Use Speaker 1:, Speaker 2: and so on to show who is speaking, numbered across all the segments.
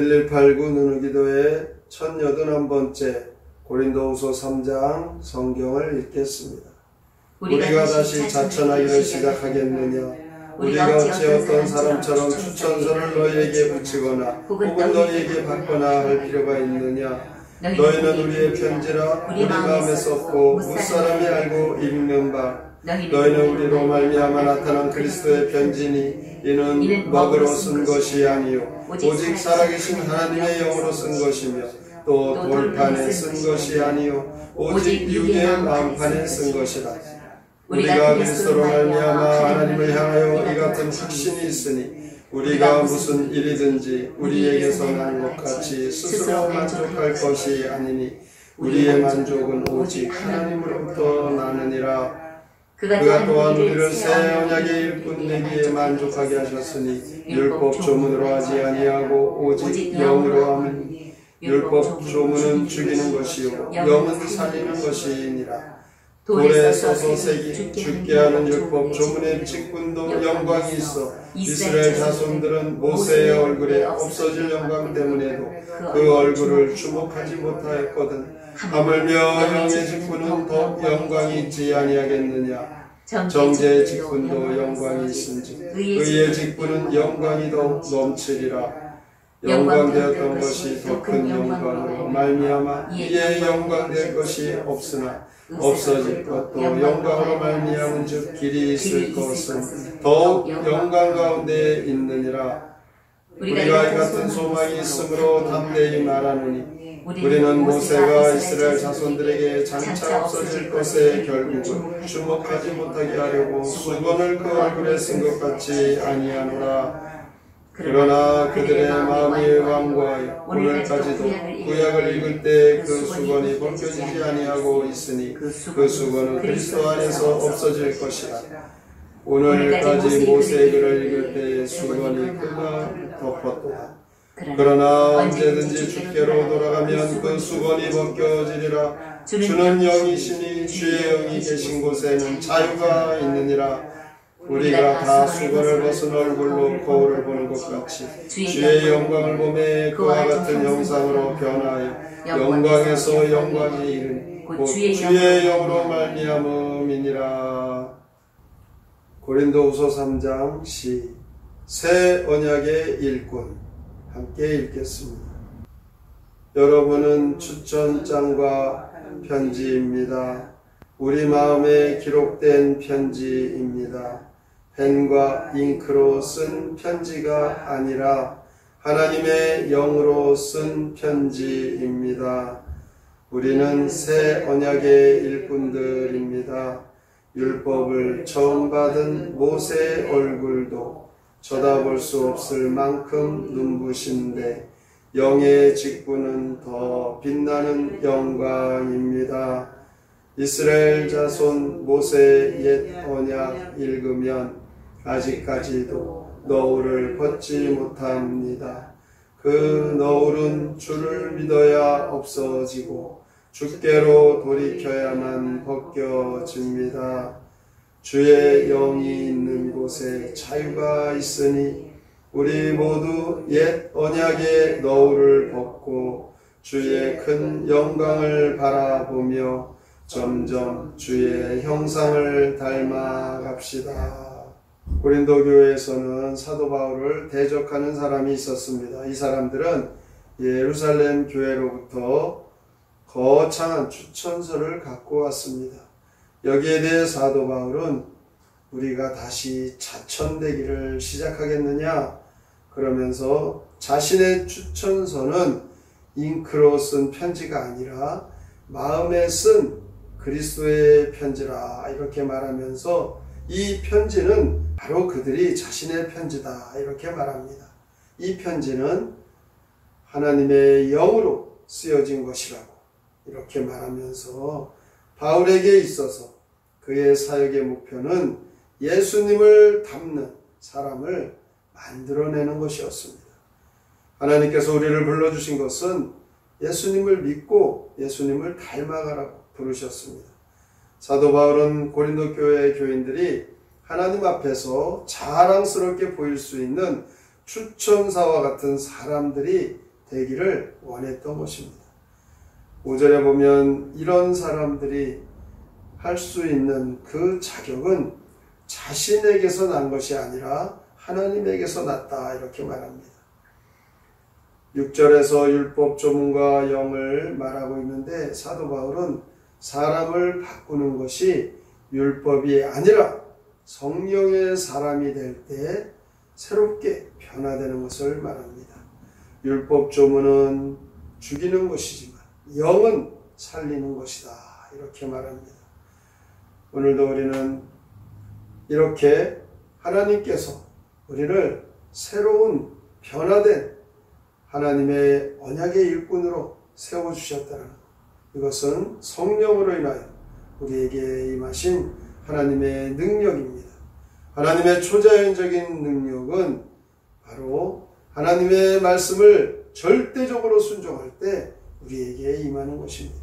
Speaker 1: 1189 누누기도의 1081번째 고린도후서 3장 성경을 읽겠습니다. 우리가 다시 자천하기를 시작하겠느냐? 우리가 어찌 어떤 사람처럼 추천서를 너희에게 붙이거나 혹은 너희에게 받거나 할 필요가 있느냐? 너희는 우리의 편지라 우리 마음에 썼고 무사람이 알고 읽는 바 너희는 우리로 말미암아 나타난 그리스도의 편지니 이는 먹으로 쓴 것이 아니요 오직 살아계신 하나님의 영으로 쓴 것이며 또 돌판에 쓴 것이 아니요 오직 육의 마음판에 쓴 것이라. 우리가 그리스도로 말미암아 하나님을 향하여 이 같은 확신이 있으니 우리가 무슨 일이든지 우리에게서 난 것 같이 스스로 만족할 것이 아니니 우리의 만족은 오직 하나님으로부터 나느니라. 그가 또한 우리를 새 언약의 일꾼 되기에 만족하게 하셨으니 율법 조문으로 하지 아니하고 오직 영으로 하니 율법 조문은 죽이는 것이요 영은 살리는 것이니라. 돌에 써서 새긴 죽게 하는 율법 조문의 직분도 영광이 있어 이스라엘 자손들은 모세의 얼굴에 없어질 영광 때문에도 그 얼굴을 주목하지 못하였거든. 하물며 영의 직분은 더 영광이 있지 아니하겠느냐? 정죄의 직분도 영광이 있은즉 의의 직분은 영광이 더 넘치리라. 영광되었던 것이 더 큰 영광으로 말미암아 이에 영광될 것이 없으나 없어질 것도 영광으로 말미암은 즉 길이 있을 것은 더욱 영광 가운데 있느니라. 우리가 이 같은 소망이 있으므로 담대히 말하노니 우리는 모세가 이스라엘 자손들에게 장차 없어질 것에 결국은 주목하지 못하게 하려고 수건을 그 얼굴에 쓴 것 같이 아니하노라. 그러나 그들의 마음이 완고하여 오늘까지도 구약을 읽을 때 그 수건이 벗겨지지 아니하고 있으니 그 수건은 그리스도 안에서 없어질 것이라. 오늘까지 모세의 글을 읽을 때의 수건이 그가 덮었도다. 그러나 언제든지 주께로 돌아가면 그 수건이 벗겨지리라. 주는 영이시니 주의 영이 계신 곳에는 자유가 있느니라. 우리가 다 수건을 벗은 얼굴로 거울을 보는 것 같이 주의 영광을 보매 그와 같은 형상으로 변하여 영광에서 영광이 이르니 곧 주의 영으로 말미암음이니라. 고린도후서 3장 시 새 언약의 일꾼 함께 읽겠습니다. 여러분은 추천장과 편지입니다. 우리 마음에 기록된 편지입니다. 펜과 잉크로 쓴 편지가 아니라 하나님의 영으로 쓴 편지입니다. 우리는 새 언약의 일꾼들입니다. 율법을 처음 받은 모세의 얼굴도 쳐다볼 수 없을 만큼 눈부신데 영의 직분은 더 빛나는 영광입니다. 이스라엘 자손 모세의 옛 언약 읽으면 아직까지도 너울을 벗지 못합니다. 그 너울은 주를 믿어야 없어지고 주께로 돌이켜야만 벗겨집니다. 주의 영이 있는 곳에 자유가 있으니 우리 모두 옛 언약의 너울을 벗고 주의 큰 영광을 바라보며 점점 주의 형상을 닮아갑시다. 고린도 교회에서는 사도 바울을 대적하는 사람이 있었습니다. 이 사람들은 예루살렘 교회로부터 거창한 추천서를 갖고 왔습니다. 여기에 대해 사도 바울은 우리가 다시 자천되기를 시작하겠느냐? 그러면서 자신의 추천서는 잉크로 쓴 편지가 아니라 마음에 쓴 그리스도의 편지라 이렇게 말하면서 이 편지는 바로 그들이 자신의 편지다 이렇게 말합니다. 이 편지는 하나님의 영으로 쓰여진 것이라고 이렇게 말하면서 바울에게 있어서 그의 사역의 목표는 예수님을 닮는 사람을 만들어내는 것이었습니다. 하나님께서 우리를 불러주신 것은 예수님을 믿고 예수님을 닮아가라고 부르셨습니다. 사도 바울은 고린도 교회의 교인들이 하나님 앞에서 자랑스럽게 보일 수 있는 추천사와 같은 사람들이 되기를 원했던 것입니다. 5절에 보면 이런 사람들이 할 수 있는 그 자격은 자신에게서 난 것이 아니라 하나님에게서 났다 이렇게 말합니다. 6절에서 율법 조문과 영을 말하고 있는데 사도 바울은 사람을 바꾸는 것이 율법이 아니라 성령의 사람이 될 때 새롭게 변화되는 것을 말합니다. 율법 조문은 죽이는 것이지만 영은 살리는 것이다 이렇게 말합니다. 오늘도 우리는 이렇게 하나님께서 우리를 새로운 변화된 하나님의 언약의 일꾼으로 세워주셨다는 것, 이것은 성령으로 인하여 우리에게 임하신 하나님의 능력입니다. 하나님의 초자연적인 능력은 바로 하나님의 말씀을 절대적으로 순종할 때 우리에게 임하는 것입니다.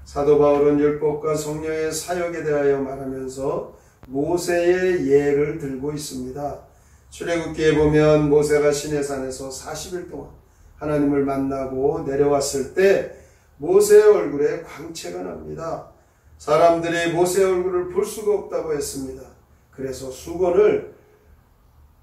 Speaker 1: 사도 바울은 율법과 성령의 사역에 대하여 말하면서 모세의 예를 들고 있습니다. 출애굽기에 보면 모세가 시내산에서 40일 동안 하나님을 만나고 내려왔을 때 모세의 얼굴에 광채가 납니다. 사람들이 모세의 얼굴을 볼 수가 없다고 했습니다. 그래서 수건을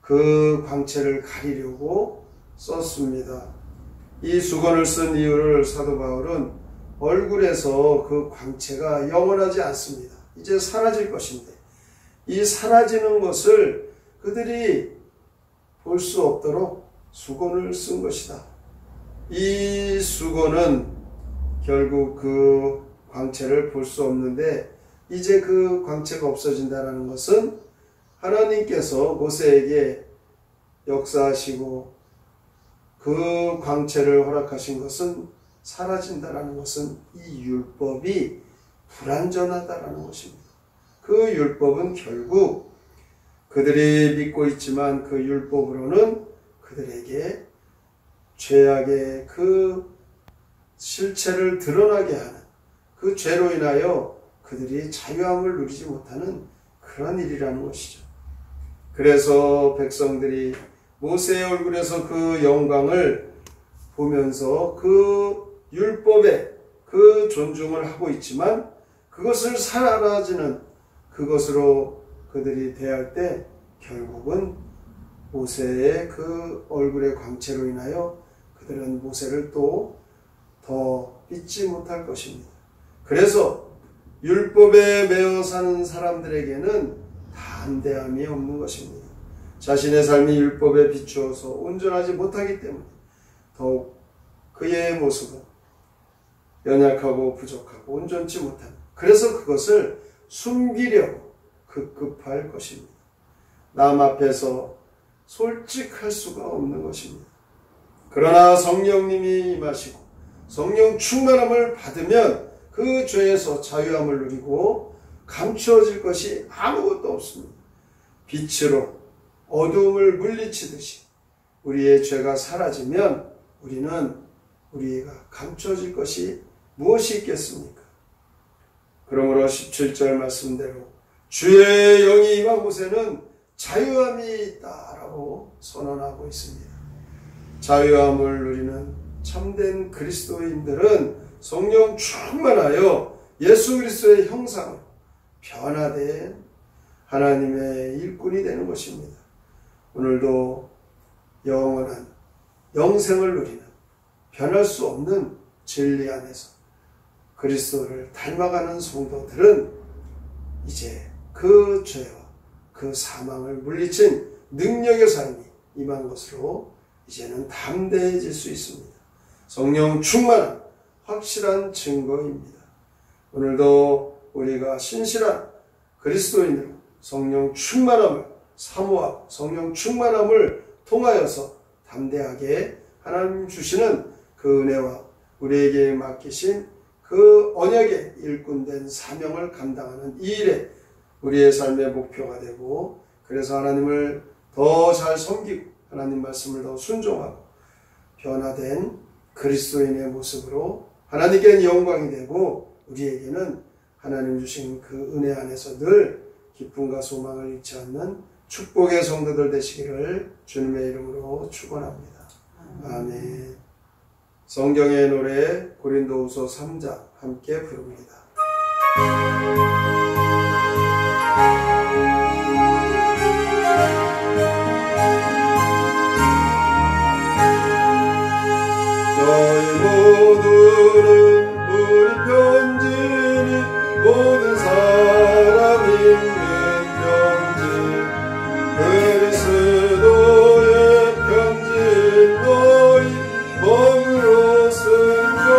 Speaker 1: 그 광채를 가리려고 썼습니다. 이 수건을 쓴 이유를 사도 바울은 얼굴에서 그 광채가 영원하지 않습니다. 이제 사라질 것인데 이 사라지는 것을 그들이 볼 수 없도록 수건을 쓴 것이다. 이 수건은 결국 그 광채를 볼 수 없는데 이제 그 광채가 없어진다는 것은 하나님께서 모세에게 역사하시고 그 광채를 허락하신 것은 사라진다는 것은 이 율법이 불완전하다는 것입니다. 그 율법은 결국 그들이 믿고 있지만 그 율법으로는 그들에게 죄악의 그 실체를 드러나게 하는 그 죄로 인하여 그들이 자유함을 누리지 못하는 그런 일이라는 것이죠. 그래서 백성들이 모세의 얼굴에서 그 영광을 보면서 그 율법에 그 존중을 하고 있지만 그것을 사라지는 그것으로 그들이 대할 때 결국은 모세의 그 얼굴의 광채로 인하여 그들은 모세를 또 더 믿지 못할 것입니다. 그래서 율법에 매여 사는 사람들에게는 담대함이 없는 것입니다. 자신의 삶이 율법에 비추어서 온전하지 못하기 때문에 더욱 그의 모습은 연약하고 부족하고 온전치 못한, 그래서 그것을 숨기려고 급급할 것입니다. 남 앞에서 솔직할 수가 없는 것입니다. 그러나 성령님이 임하시고 성령 충만함을 받으면 그 죄에서 자유함을 누리고 감추어질 것이 아무것도 없습니다. 빛으로 어두움을 물리치듯이 우리의 죄가 사라지면 우리가 감추어질 것이 무엇이 있겠습니까? 그러므로 17절 말씀대로 주의 영이 임한 곳에는 자유함이 있다라고 선언하고 있습니다. 자유함을 누리는 참된 그리스도인들은 성령 충만하여 예수 그리스도의 형상으로 변화된 하나님의 일꾼이 되는 것입니다. 오늘도 영원한 영생을 누리는 변할 수 없는 진리 안에서 그리스도를 닮아가는 성도들은 이제 그 죄와 그 사망을 물리친 능력의 삶이 임한 것으로 이제는 담대해질 수 있습니다. 성령 충만한 확실한 증거입니다. 오늘도 우리가 신실한 그리스도인으로 성령 충만함을 사모하고 성령 충만함을 통하여서 담대하게 하나님 주시는 그 은혜와 우리에게 맡기신 그 언약의 일꾼된 사명을 감당하는 이 일에 우리의 삶의 목표가 되고, 그래서 하나님을 더 잘 섬기고 하나님 말씀을 더 순종하고 변화된 그리스도인의 모습으로 하나님께는 영광이 되고 우리에게는 하나님 주신 그 은혜 안에서 늘 기쁨과 소망을 잃지 않는 축복의 성도들 되시기를 주님의 이름으로 축원합니다. 아멘. 성경의 노래 고린도후서 3장 함께 부릅니다. 너희 모두는 우리 편지니 모든 사람 읽는 편지 그리스도의 편지인 너희 몸으로 쓴 것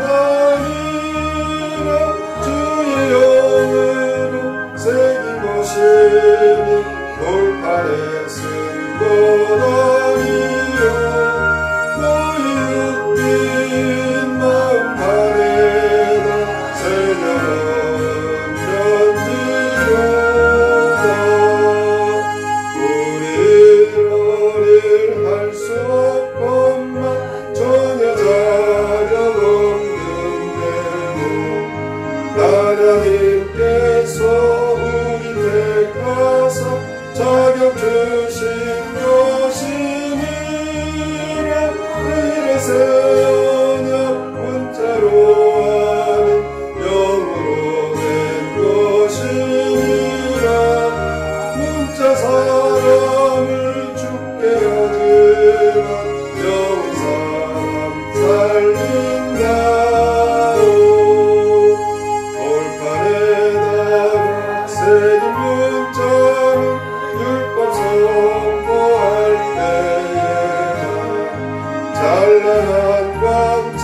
Speaker 1: 아니라 주의 영으로 새긴 것이니 돌판에 쓴 것 아니요 하나님께서 우리 택하사 자격 주신 것이니라. 이래서 언약 문자로 아닌 영으로 된 것이니라. 문자 사람을 죽게 하지만 영은 사람 살린다. 찬란한 광채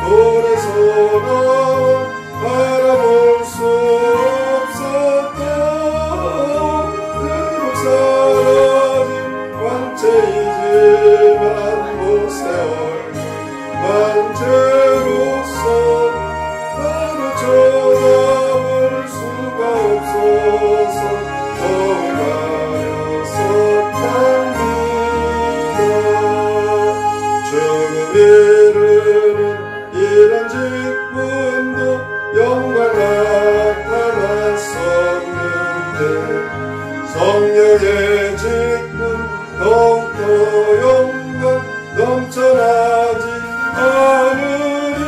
Speaker 1: 돌에서 나와 바라볼 수 없었다. 그로 사라진 광채이지만 모세 얼굴 광채로서 나로 쳐다볼 수가 없어서 이르는 이런 직분도 영광 나타났었는데 성령의 직분 더욱더 영광 넘쳐나지 않으리요.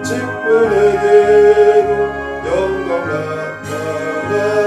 Speaker 1: 직분에게도 영광 나타났었는데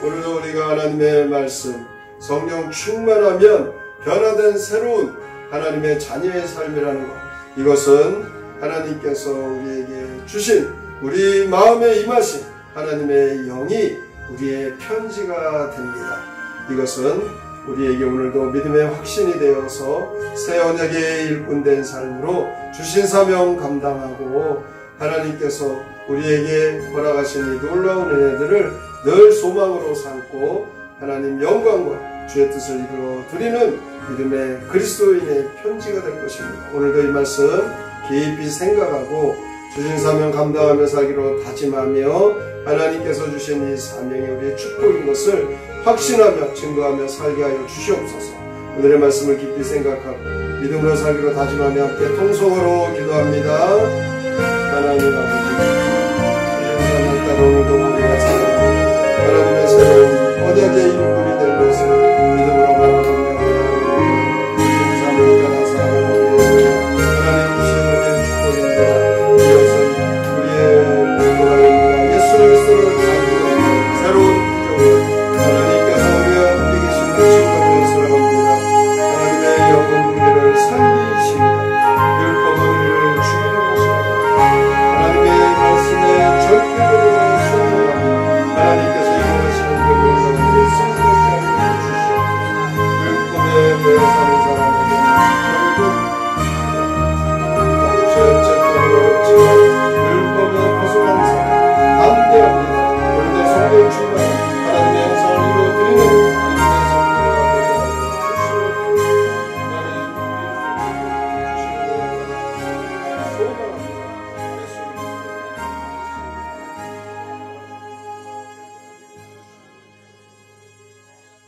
Speaker 1: 오늘도 우리가 하나님의 말씀 성령 충만하면 변화된 새로운 하나님의 자녀의 삶이라는 것, 이것은 하나님께서 우리에게 주신 우리 마음에 임하신 하나님의 영이 우리의 편지가 됩니다. 이것은 우리에게 오늘도 믿음의 확신이 되어서 새 언약의 일꾼된 삶으로 주신 사명 감당하고 하나님께서 우리에게 허락하신 이 놀라운 은혜들을 늘 소망으로 삼고 하나님 영광과 주의 뜻을 이루어 드리는 믿음의 그리스도인의 편지가 될 것입니다. 오늘도 이 말씀 깊이 생각하고 주신 사명 감당하며 살기로 다짐하며 하나님께서 주신 이 사명이 우리의 축복인 것을 확신하며 증거하며 살게 하여 주시옵소서. 오늘의 말씀을 깊이 생각하고 믿음으로 살기로 다짐하며 함께 통성으로 기도합니다. 하나님